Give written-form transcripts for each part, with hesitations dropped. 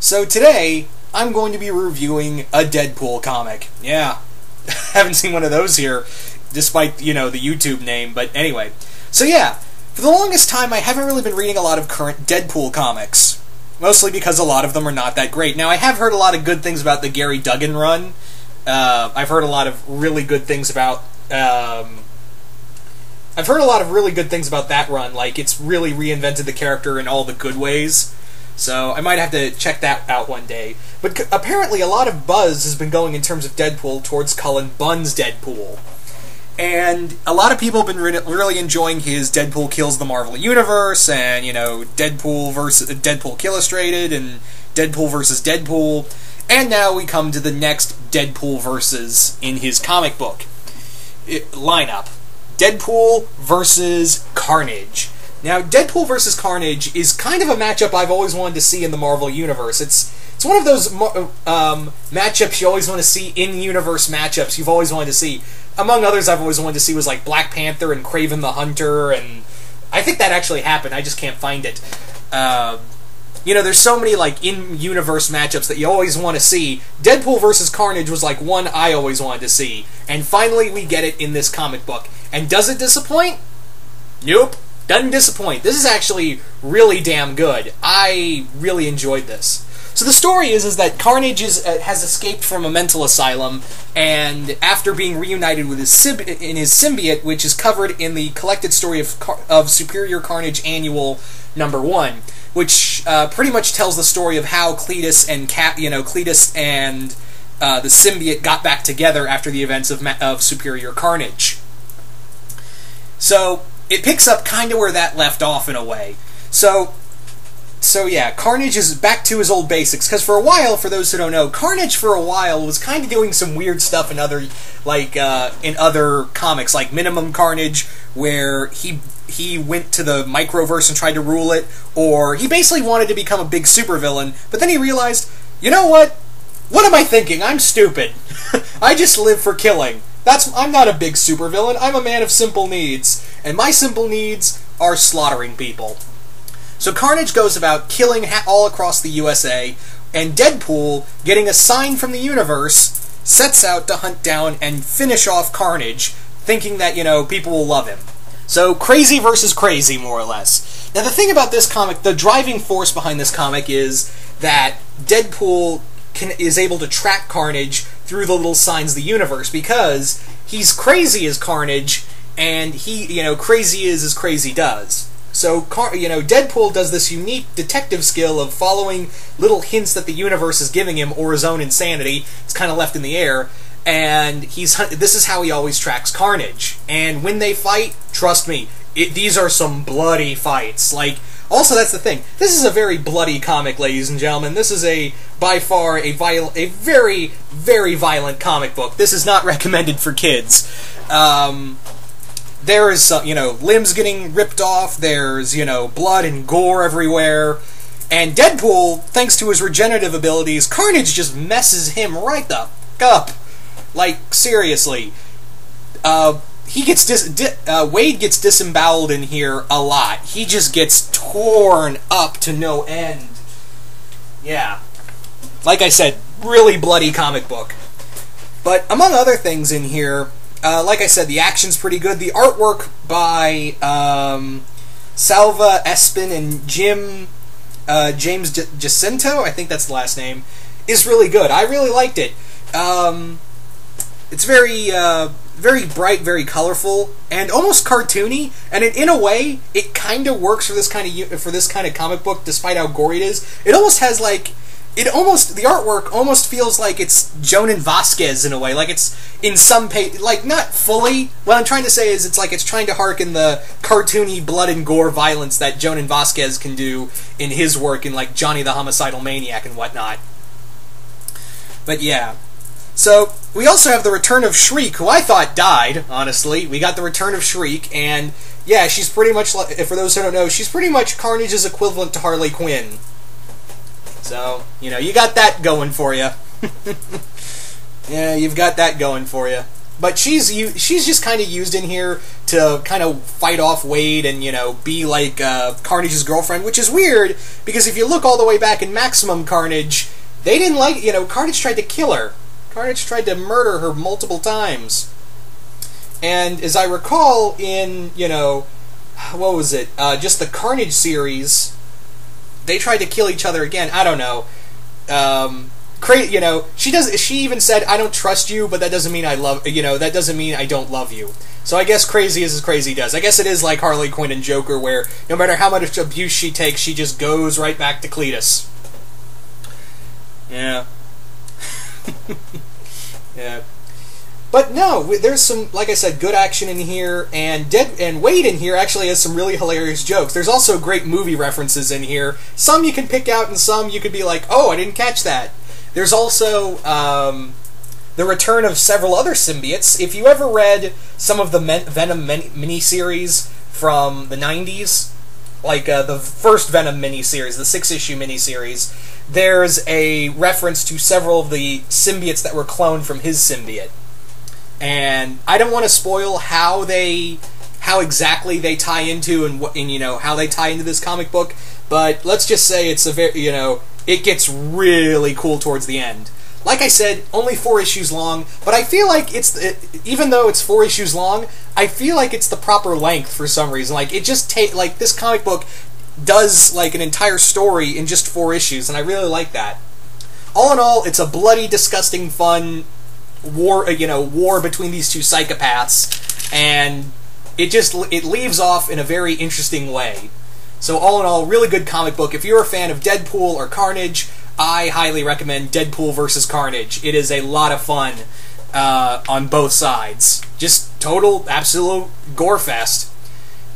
So today, I'm going to be reviewing a Deadpool comic. Yeah, haven't seen one of those here, despite, the YouTube name, but anyway. So yeah, for the longest time I haven't really been reading a lot of current Deadpool comics. Mostly because a lot of them are not that great. Now, I have heard a lot of good things about the Gary Duggan run. I've heard a lot of really good things about... I've heard a lot of really good things about that run, like it's really reinvented the character in all the good ways. So I might have to check that out one day. But apparently a lot of buzz has been going in terms of Deadpool towards Cullen Bunn's Deadpool. And a lot of people have been really enjoying his Deadpool Kills the Marvel Universe, and, Deadpool versus Deadpool Killustrated, and Deadpool versus Deadpool. And now we come to the next Deadpool versus in his comic book lineup. Deadpool versus Carnage. Now, Deadpool versus Carnage is kind of a matchup I've always wanted to see in the Marvel Universe. It's one of those matchups you always want to see, in-universe matchups you've always wanted to see. Among others I've always wanted to see was like Black Panther and Kraven the Hunter, and I think that actually happened, I just can't find it. There's so many like in-universe matchups that you always want to see. Deadpool versus Carnage was like one I always wanted to see, and finally we get it in this comic book. And does it disappoint? Nope. Doesn't disappoint. This is actually really damn good. I really enjoyed this. So the story is that Carnage has escaped from a mental asylum, and after being reunited with his symbiote, which is covered in the collected story of Superior Carnage Annual #1, which pretty much tells the story of how Cletus and the symbiote got back together after the events of Superior Carnage. So it picks up kind of where that left off in a way. So yeah, Carnage is back to his old basics, because for a while, for those who don't know, Carnage for a while was kind of doing some weird stuff in other comics, like Minimum Carnage, where he went to the Microverse and tried to rule it, or he basically wanted to become a big supervillain, but then he realized, you know what? What am I thinking? I'm stupid. I just live for killing. I'm not a big supervillain, I'm a man of simple needs, and my simple needs are slaughtering people. So Carnage goes about killing all across the USA, and Deadpool, getting a sign from the universe, sets out to hunt down and finish off Carnage, thinking that, people will love him. So crazy versus crazy, more or less. Now the thing about this comic, the driving force behind this comic is that Deadpool is able to track Carnage through the little signs of the universe, because he's crazy as Carnage, and crazy is as crazy does. So, Deadpool does this unique detective skill of following little hints that the universe is giving him, or his own insanity. It's kind of left in the air, and this is how he always tracks Carnage. And when they fight, trust me, these are some bloody fights. Also, that's the thing. This is a very bloody comic, ladies and gentlemen. This is by far a very, very violent comic book. This is not recommended for kids. There is, limbs getting ripped off. There's, blood and gore everywhere. And Deadpool, thanks to his regenerative abilities, Carnage just messes him right the f*** up. Seriously. Wade gets disemboweled in here a lot. He just gets torn up to no end. Yeah. Like I said, really bloody comic book. But among other things in here, like I said, the action's pretty good. The artwork by Salva Espin and James Jacinto, I think that's the last name, is really good. I really liked it. It's very bright, very colorful, and almost cartoony. And in a way, it kind of works for this kind of comic book, despite how gory it is. It almost has the artwork almost feels like it's Jonan Vasquez in a way. Like it's in some not fully. What I'm trying to say is it's trying to harken the cartoony blood and gore violence that Jonan Vasquez can do in his work in Johnny the Homicidal Maniac and whatnot. But yeah. So, we also have the return of Shriek, who I thought died, honestly. We got the return of Shriek, and yeah, she's pretty much, for those who don't know, she's pretty much Carnage's equivalent to Harley Quinn. So, you got that going for you. Yeah, you've got that going for you. But she's just kind of used in here to kind of fight off Wade and, be like Carnage's girlfriend, which is weird, because if you look all the way back in Maximum Carnage, they didn't like, Carnage tried to kill her. Carnage tried to murder her multiple times. And as I recall in, what was it? Just the Carnage series, they tried to kill each other again. I don't know. She even said, "I don't trust you, but that doesn't mean that doesn't mean I don't love you." So I guess crazy is as crazy does. I guess it is like Harley Quinn and Joker, where no matter how much abuse she takes, she just goes right back to Cletus. Yeah. Yeah. But no, there's some, like I said, good action in here, and Wade in here actually has some really hilarious jokes. There's also great movie references in here. Some you can pick out, and some you could be like, "Oh, I didn't catch that." There's also the return of several other symbiotes. If you ever read some of the Venom miniseries from the 90s, like the first Venom miniseries, the 6-issue miniseries, there's a reference to several of the symbiotes that were cloned from his symbiote. And I don't want to spoil how exactly they tie into and how they tie into this comic book, but let's just say it's a very, it gets really cool towards the end. Like I said, only 4 issues long, but I feel like even though it's 4 issues long, I feel like it's the proper length for some reason. Like it just this comic book does like an entire story in just 4 issues, and I really like that. All in all, it's a bloody, disgusting, fun war between these two psychopaths, and it leaves off in a very interesting way. So all in all, really good comic book. If you're a fan of Deadpool or Carnage, I highly recommend Deadpool vs. Carnage. It is a lot of fun on both sides. Just total, absolute gore fest.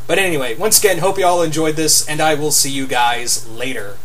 But anyway, once again, hope you all enjoyed this, and I will see you guys later.